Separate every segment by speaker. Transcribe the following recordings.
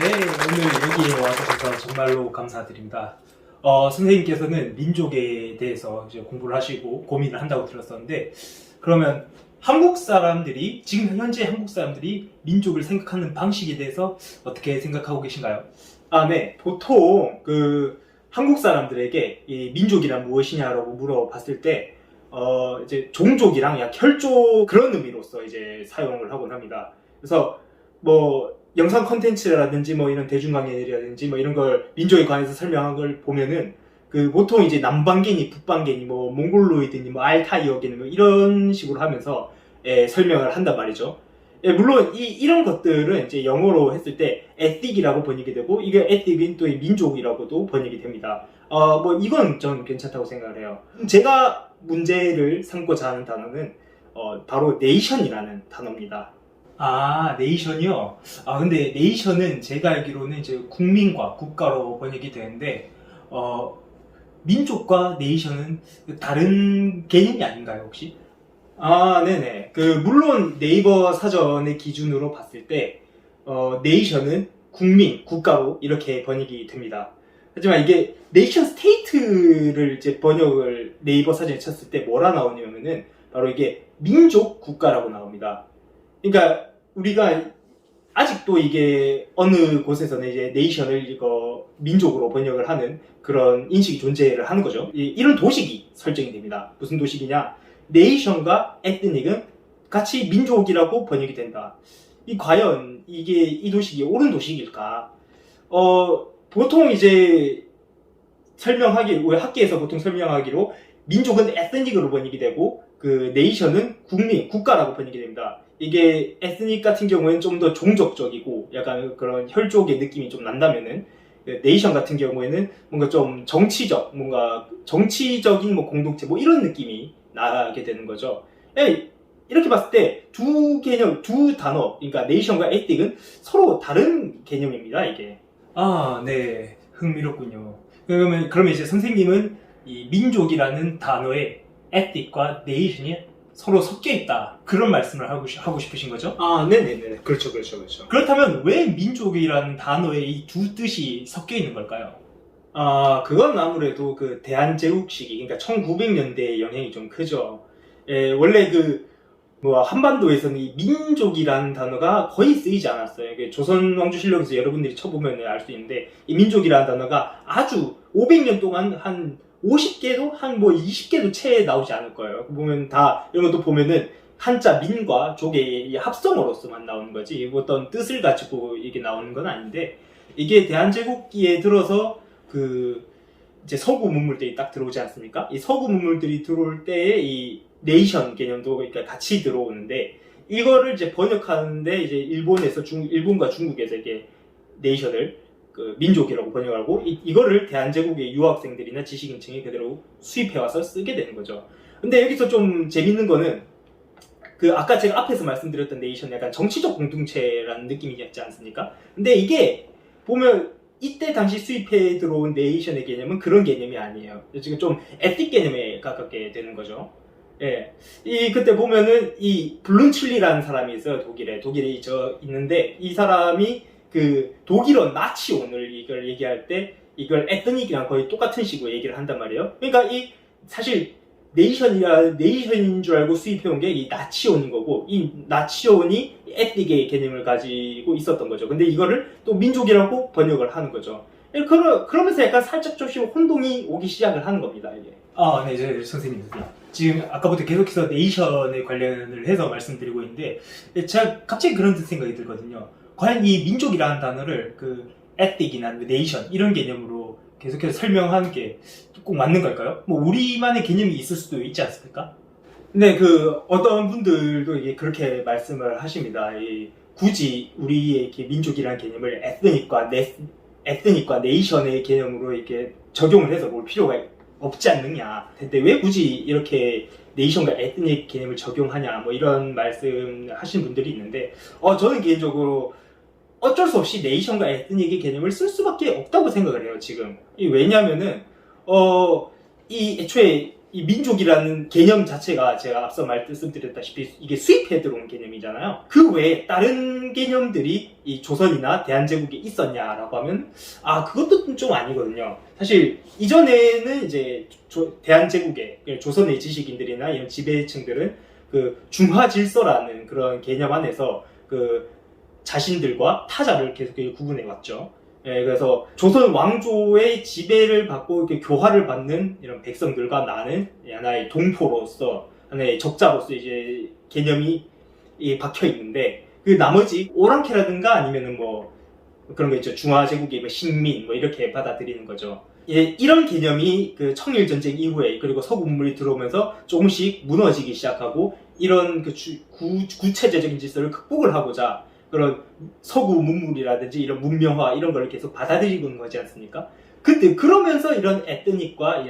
Speaker 1: 네, 오늘 여기에 와주셔서 정말로 감사드립니다. 선생님께서는 민족에 대해서 이제 공부를 하시고 고민을 한다고 들었었는데, 그러면 한국 사람들이, 지금 현재 한국 사람들이 민족을 생각하는 방식에 대해서 어떻게 생각하고 계신가요? 아, 네. 보통 한국 사람들에게 이 민족이란 무엇이냐라고 물어봤을 때, 이제 종족이랑 약 혈족 그런 의미로서 이제 사용을 하곤 합니다. 그래서 뭐 영상 컨텐츠라든지 뭐 이런 대중강의라든지 뭐 이런 걸 민족에 관해서 설명한 걸 보면은 보통 이제 남방계니 북방계니 뭐 몽골로이드니 뭐 알타이어계니 뭐 이런 식으로 하면서 설명을 한단 말이죠. 물론 이런 것들은 이제 영어로 했을 때 ethic이라고 번역이 되고, 이게 ethic은 또 민족이라고도 번역이 됩니다. 뭐 이건 전 괜찮다고 생각을 해요. 제가 문제를 삼고자 하는 단어는 바로 nation이라는 단어입니다. 아, 네이션이요? 아, 근데 네이션은 제가 알기로는 이제 국민과 국가로 번역이 되는데, 민족과 네이션은 다른 개념이 아닌가요, 혹시? 아, 네네. 물론 네이버 사전의 기준으로 봤을 때, 네이션은 국민, 국가로 이렇게 번역이 됩니다. 하지만 이게 네이션 스테이트를 이제 번역을 네이버 사전에 쳤을 때 뭐라 나오냐면은 바로 이게 민족 국가라고 나옵니다. 그러니까 우리가 아직도 이게 어느 곳에서는 이제 네이션을 민족으로 번역을 하는 그런 인식이 존재를 하는 거죠. 이런 도식이 설정이 됩니다. 무슨 도식이냐? 네이션과 에트닉은 같이 민족이라고 번역이 된다. 과연 이 도식이 옳은 도식일까? 보통 이제 우리 학계에서 보통 설명하기로 민족은 에트닉으로 번역이 되고 네이션은 국민, 국가라고 번역이 됩니다. 이게 에스닉 같은 경우에는 좀 더 종족적이고 약간 그런 혈족의 느낌이 좀 난다면은, 네이션 같은 경우에는 뭔가 좀 정치적인 뭐 공동체 뭐 이런 느낌이 나게 되는 거죠. 이렇게 봤을 때 두 단어, 그러니까 네이션과 에틱은 서로 다른 개념입니다, 이게. 아, 네. 흥미롭군요. 그러면 이제 선생님은 이 민족이라는 단어에 에틱과 네이션이 서로 섞여 있다, 그런 말씀을 하고 싶으신 거죠? 아, 네네네. 그렇죠. 그렇다면 왜 민족이라는 단어에 이 두 뜻이 섞여 있는 걸까요? 아, 그건 아무래도 대한제국 시기, 그러니까 1900년대의 영향이 좀 크죠. 원래 한반도에서는 이 민족이라는 단어가 거의 쓰이지 않았어요. 조선 왕조실록에서 여러분들이 쳐보면 알 수 있는데, 이 민족이라는 단어가 아주 500년 동안 한 50개도 한 뭐 20개도 채 나오지 않을 거예요. 이런 것도 보면은 한자 민과 족의 합성어로서만 나오는 거지, 어떤 뜻을 가지고 이게 나오는 건 아닌데, 이게 대한제국기에 들어서 이제 서구 문물들이 딱 들어오지 않습니까? 이 서구 문물들이 들어올 때에 이 네이션 개념도 그러니까 같이 들어오는데, 이거를 이제 번역하는데 이제 일본과 중국에서 이게 네이션을 민족이라고 번역하고, 이거를 대한제국의 유학생들이나 지식인층이 그대로 수입해와서 쓰게 되는 거죠. 근데 여기서 좀 재밌는 거는, 아까 제가 앞에서 말씀드렸던 네이션 약간 정치적 공동체라는 느낌이 있지 않습니까? 근데 이게 보면 이때 당시 수입해 들어온 네이션의 개념은 그런 개념이 아니에요. 지금 좀 에틱 개념에 가깝게 되는 거죠. 예. 그때 보면은 이 블룬출리라는 사람이 있어요, 독일에 있는데, 이 사람이 독일어 나치온을 이걸 얘기할 때 이걸 에트닉이랑 거의 똑같은 식으로 얘기를 한단 말이에요. 그러니까 사실 네이션인 줄 알고 수입해온 게 이 나치온인 거고, 이 나치온이 에트닉의 개념을 가지고 있었던 거죠. 근데 이거를 또 민족이라고 번역을 하는 거죠. 그러면서 약간 살짝 조금 혼동이 오기 시작을 하는 겁니다, 이게. 아, 네, 선생님. 지금 아까부터 계속해서 네이션에 관련을 해서 말씀드리고 있는데, 제가 갑자기 그런 생각이 들거든요. 과연 이 민족이라는 단어를 에틱이나 네이션 이런 개념으로 계속해서 설명하는 게 꼭 맞는 걸까요? 뭐 우리만의 개념이 있을 수도 있지 않습니까? 근데 어떤 분들도 이게 그렇게 말씀을 하십니다. 굳이 우리의 이렇게 민족이라는 개념을 에트닉과 네이션의 개념으로 이렇게 적용을 해서 볼 필요가 없지 않느냐. 근데 왜 굳이 이렇게 네이션과 에트닉 개념을 적용하냐, 뭐 이런 말씀 하시는 분들이 있는데, 저는 개인적으로 어쩔 수 없이 네이션과 에트닉의 개념을 쓸 수밖에 없다고 생각을 해요, 지금. 왜냐면은 애초에 이 민족이라는 개념 자체가 제가 앞서 말씀드렸다시피 이게 수입해 들어온 개념이잖아요. 그 외에 다른 개념들이 이 조선이나 대한제국에 있었냐라고 하면 그것도 좀 아니거든요. 사실 이전에는 이제 대한제국의 조선의 지식인들이나 이런 지배층들은 그 중화질서라는 그런 개념 안에서 그 자신들과 타자를 계속 구분해 왔죠. 그래서 조선 왕조의 지배를 받고 이렇게 교화를 받는 이런 백성들과 나는 하나의 동포로서 하나의 적자로서 이제 개념이 박혀 있는데, 그 나머지 오랑캐라든가 아니면은 뭐 그런 거 있죠. 중화제국의 뭐 식민 뭐 이렇게 받아들이는 거죠. 이런 개념이 그 청일전쟁 이후에 그리고 서구 문물이 들어오면서 조금씩 무너지기 시작하고, 이런 그 구체제적인 질서를 극복을 하고자 그런 서구 문물이라든지 이런 문명화 이런 걸 계속 받아들이고 있는 거지 않습니까? 근데 그러면서 이런 에트닉과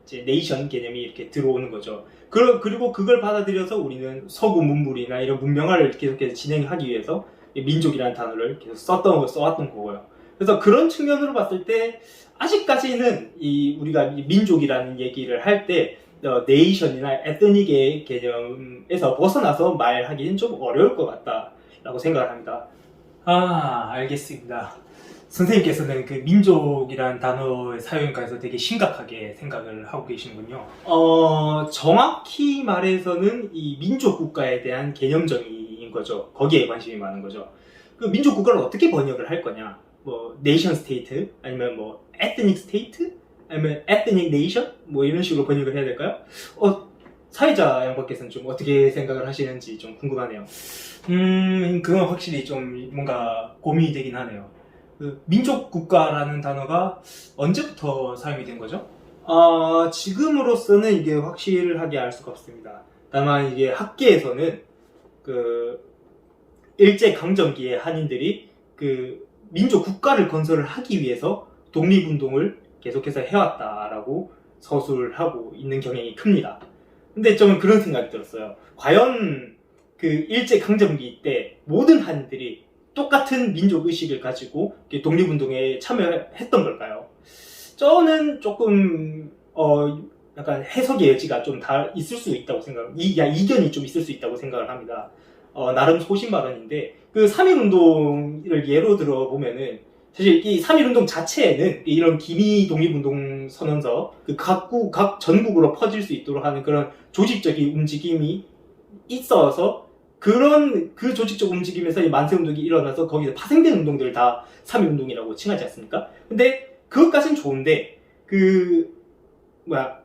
Speaker 1: 이제 네이션 개념이 이렇게 들어오는 거죠. 그리고 그걸 받아들여서 우리는 서구 문물이나 이런 문명화를 계속해서 진행하기 위해서 민족이라는 단어를 계속 써왔던 거고요. 그래서 그런 측면으로 봤을 때 아직까지는 우리가 민족이라는 얘기를 할 때 네이션이나 에트닉의 개념에서 벗어나서 말하기는 좀 어려울 것 같다라고 생각을 합니다. 알겠습니다. 선생님께서는 그 민족이라는 단어의 사용에 관해서 되게 심각하게 생각을 하고 계시는군요. 정확히 말해서는 이 민족 국가에 대한 개념정의인 거죠. 거기에 관심이 많은 거죠. 그 민족 국가를 어떻게 번역을 할 거냐? 뭐 네이션 스테이트 아니면 뭐 에트닉 스테이트 아니면 에트닉 네이션 뭐 이런 식으로 번역을 해야 될까요? 사회자 양반께서는 좀 어떻게 생각을 하시는지 좀 궁금하네요. 그건 확실히 좀 뭔가 고민이 되긴 하네요. 그 민족 국가라는 단어가 언제부터 사용이 된 거죠? 지금으로서는 이게 확실하게 알 수가 없습니다. 다만 이게 학계에서는 그 일제 강점기에 한인들이 그 민족 국가를 건설을 하기 위해서 독립운동을 계속해서 해왔다라고 서술을 하고 있는 경향이 큽니다. 근데 저는 그런 생각이 들었어요. 과연 그 일제 강점기 때 모든 한인들이 똑같은 민족 의식을 가지고 독립운동에 참여했던 걸까요? 저는 조금 약간 해석의 여지가 좀 다 있을 수 있다고 이견이 좀 있을 수 있다고 생각을 합니다. 나름 소신 발언인데, 그 3.1운동을 예로 들어 보면은 사실 이 3.1운동 자체에는 이런 기미 독립운동 선언서 각 전국으로 퍼질 수 있도록 하는 그런 조직적인 움직임이 있어서, 그 조직적 움직임에서 이 만세운동이 일어나서 거기서 파생된 운동들을 다 3.1운동이라고 칭하지 않습니까? 근데 그것까진 좋은데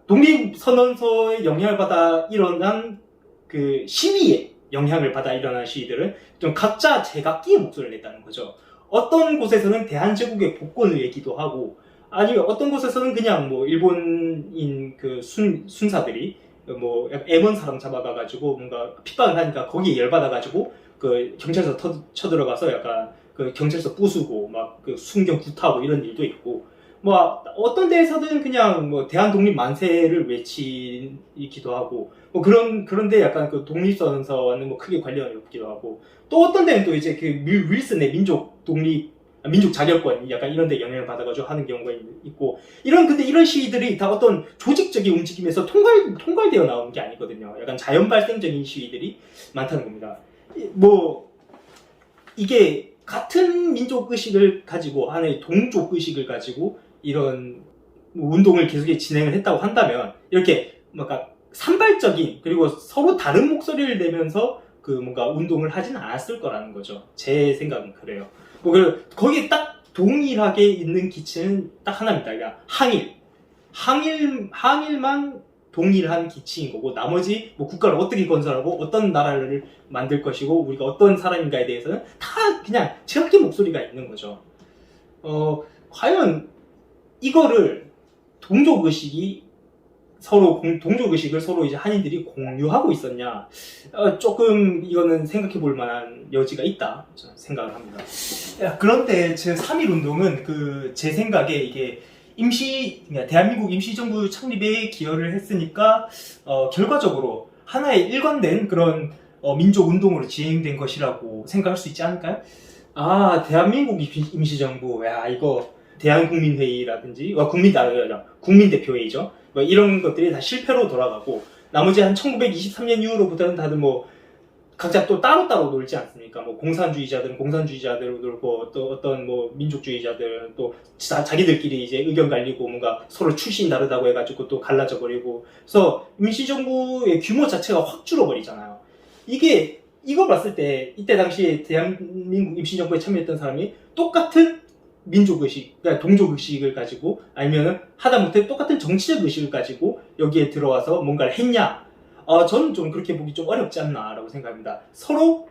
Speaker 1: 독립선언서의 영향을 받아 일어난 그 시위에 영향을 받아 일어난 시위들은 좀 각자 제각기의 목소리를 냈다는 거죠. 어떤 곳에서는 대한제국의 복권을 얘기도 하고, 아니면 어떤 곳에서는 그냥 뭐 일본인 그 순사들이 뭐 M1 사람 잡아가가지고 뭔가 핍박을 하니까 거기에 열받아가지고 그 경찰서 쳐들어가서 약간 그 경찰서 부수고 막 그 순경 구타하고 이런 일도 있고, 뭐 어떤 데에서는 그냥 뭐 대한 독립 만세를 외치기도 하고 뭐 그런데 약간 그 독립선언서와는 뭐 크게 관련이 없기도 하고, 또 어떤 데는 또 이제 그 윌슨의 민족 자결권 약간 이런 데 영향을 받아가지고 하는 경우가 있고, 근데 이런 시위들이 다 어떤 조직적인 움직임에서 통괄되어 나오는 게 아니거든요. 약간 자연 발생적인 시위들이 많다는 겁니다. 뭐 이게 같은 민족 의식을 가지고 하나의 동족 의식을 가지고 이런 운동을 계속 진행을 했다고 한다면, 이렇게 뭔가 산발적인 그리고 서로 다른 목소리를 내면서 그 뭔가 운동을 하진 않았을 거라는 거죠. 제 생각은 그래요. 거기에 딱 동일하게 있는 기치는 딱 하나입니다. 그러니까 항일만 동일한 기치인 거고, 나머지 뭐 국가를 어떻게 건설하고 어떤 나라를 만들 것이고 우리가 어떤 사람인가에 대해서는 다 그냥 제각기 목소리가 있는 거죠. 과연 이거를 동족의식을 서로 이제 한인들이 공유하고 있었냐, 조금 이거는 생각해 볼 만한 여지가 있다 저는 생각을 합니다. 그런데 제 3.1운동은 제 생각에 이게 대한민국 임시정부 창립에 기여를 했으니까 결과적으로 하나의 일관된 그런 민족운동으로 진행된 것이라고 생각할 수 있지 않을까요? 대한민국 임시정부, 이거 대한국민회의라든지 국민대표회의죠. 뭐 이런 것들이 다 실패로 돌아가고 나머지 한 1923년 이후로부터는 다들 뭐 각자 또 따로따로 놀지 않습니까? 뭐 공산주의자들은 공산주의자대로 놀고 또 어떤 뭐 민족주의자들은 또 자기들끼리 이제 의견 갈리고 뭔가 서로 출신이 다르다고 해가지고 또 갈라져 버리고 그래서 임시정부의 규모 자체가 확 줄어버리잖아요. 이거 봤을 때 이때 당시에 대한민국 임시정부에 참여했던 사람이 똑같은 민족의식, 그러니까 동족의식을 가지고 아니면은 하다못해 똑같은 정치적 의식을 가지고 여기에 들어와서 뭔가를 했냐? 저는 좀 그렇게 보기 좀 어렵지 않나라고 생각합니다. 서로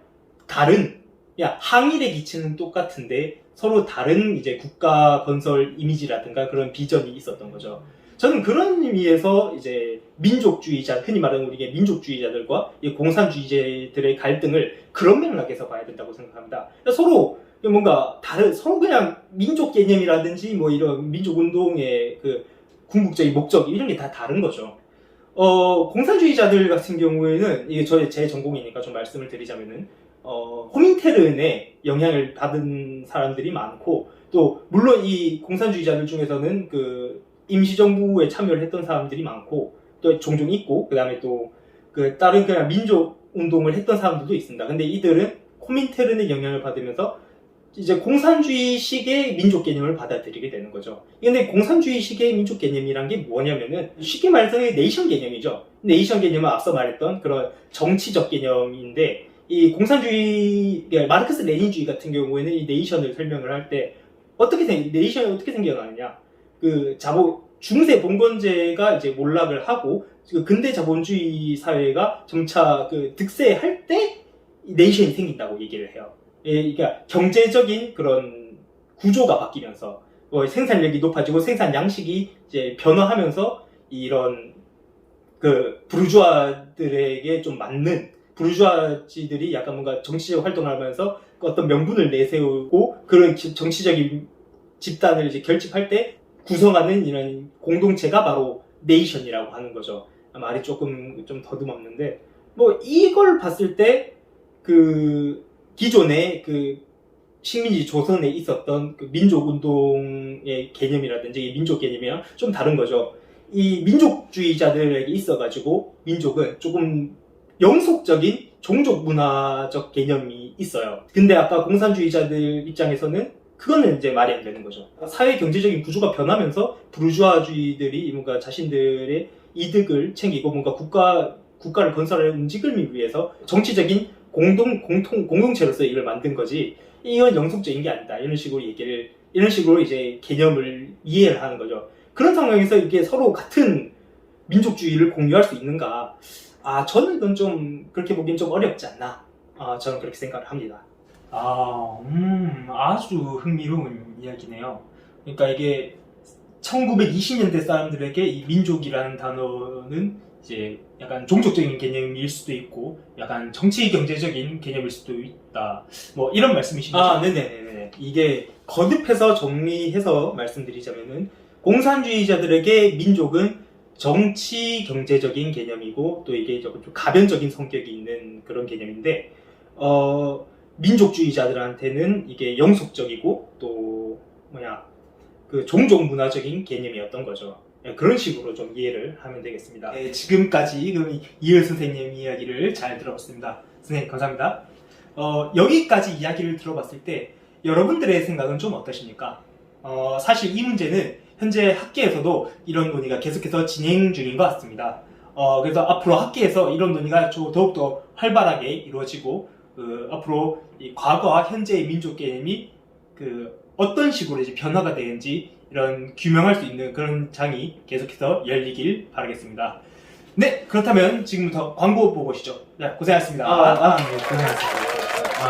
Speaker 1: 다른, 항일의 기치는 똑같은데 서로 다른 이제 국가 건설 이미지라든가 그런 비전이 있었던 거죠. 저는 그런 의미에서 이제 민족주의자, 흔히 말하는 우리의 민족주의자들과 이 공산주의자들의 갈등을 그런 맥락에서 봐야 된다고 생각합니다. 서로 뭔가 서로 그냥 민족 개념이라든지 뭐 이런 민족운동의 그 궁극적인 목적 이런 게 다 다른 거죠. 공산주의자들 같은 경우에는 이게 제 전공이니까 좀 말씀을 드리자면은 호민테른의 영향을 받은 사람들이 많고 또 물론 이 공산주의자들 중에서는 그 임시정부에 참여를 했던 사람들이 많고 또 종종 있고 그 다음에 또 그 다른 그냥 민족운동을 했던 사람들도 있습니다. 근데 이들은 호민테른의 영향을 받으면서 이제 공산주의식의 민족 개념을 받아들이게 되는 거죠. 근데 공산주의식의 민족 개념이란 게 뭐냐면은 쉽게 말해서 네이션 개념이죠. 네이션 개념은 앞서 말했던 그런 정치적 개념인데 이 공산주의, 마르크스 레닌주의 같은 경우에는 이 네이션을 설명을 할 때 네이션이 어떻게 생겨나느냐? 그 중세 봉건제가 이제 몰락을 하고 근대 자본주의 사회가 점차 그 득세할 때 네이션이 생긴다고 얘기를 해요. 그러니까 경제적인 그런 구조가 바뀌면서 생산력이 높아지고 생산 양식이 이제 변화하면서 이런 그 부르주아들에게 좀 맞는 부르주아지들이 약간 뭔가 정치적 활동을 하면서 어떤 명분을 내세우고 그런 정치적인 집단을 이제 결집할 때 구성하는 이런 공동체가 바로 네이션이라고 하는 거죠. 말이 조금 좀 더듬었는데 뭐 이걸 봤을 때 그 기존의 그 식민지 조선에 있었던 그 민족운동의 개념이라든지 민족 개념이랑 좀 다른 거죠. 이 민족주의자들에게 있어가지고 민족은 조금 영속적인 종족 문화적 개념이 있어요. 근데 아까 공산주의자들 입장에서는 그거는 이제 말이 안 되는 거죠. 사회 경제적인 구조가 변하면서 부르주아주의들이 뭔가 자신들의 이득을 챙기고 뭔가 국가를 건설하는 움직임을 위해서 정치적인 공동체로서 이걸 만든 거지, 이건 영속적인 게 아니다. 이런 식으로 이제 개념을 이해를 하는 거죠. 그런 상황에서 이게 서로 같은 민족주의를 공유할 수 있는가? 저는 이건 좀 그렇게 보기엔 좀 어렵지 않나. 저는 그렇게 생각을 합니다. 아주 흥미로운 이야기네요. 그러니까 이게 1920년대 사람들에게 이 민족이라는 단어는 이제 약간 종족적인 개념일 수도 있고 약간 정치 경제적인 개념일 수도 있다. 뭐 이런 말씀이신 거죠? 네네네. 이게 거듭해서 정리해서 말씀드리자면은 공산주의자들에게 민족은 정치 경제적인 개념이고 또 이게 조금 좀 가변적인 성격이 있는 그런 개념인데 민족주의자들한테는 이게 영속적이고 또 그 종족 문화적인 개념이었던 거죠. 그런 식으로 좀 이해를 하면 되겠습니다. 지금까지 그럼 이을 선생님 이야기를 잘 들어봤습니다. 선생님 감사합니다. 여기까지 이야기를 들어봤을 때 여러분들의 생각은 좀 어떠십니까? 사실 이 문제는 현재 학계에서도 이런 논의가 계속해서 진행 중인 것 같습니다. 그래서 앞으로 학계에서 이런 논의가 더욱더 활발하게 이루어지고 앞으로 이 과거와 현재의 민족 개념이 어떤 식으로 이제 변화가 되는지 이런 규명할 수 있는 그런 장이 계속해서 열리길 바라겠습니다. 네, 그렇다면 지금부터 광고 보고 오시죠. 네, 고생하셨습니다.
Speaker 2: 네, 고생하셨습니다.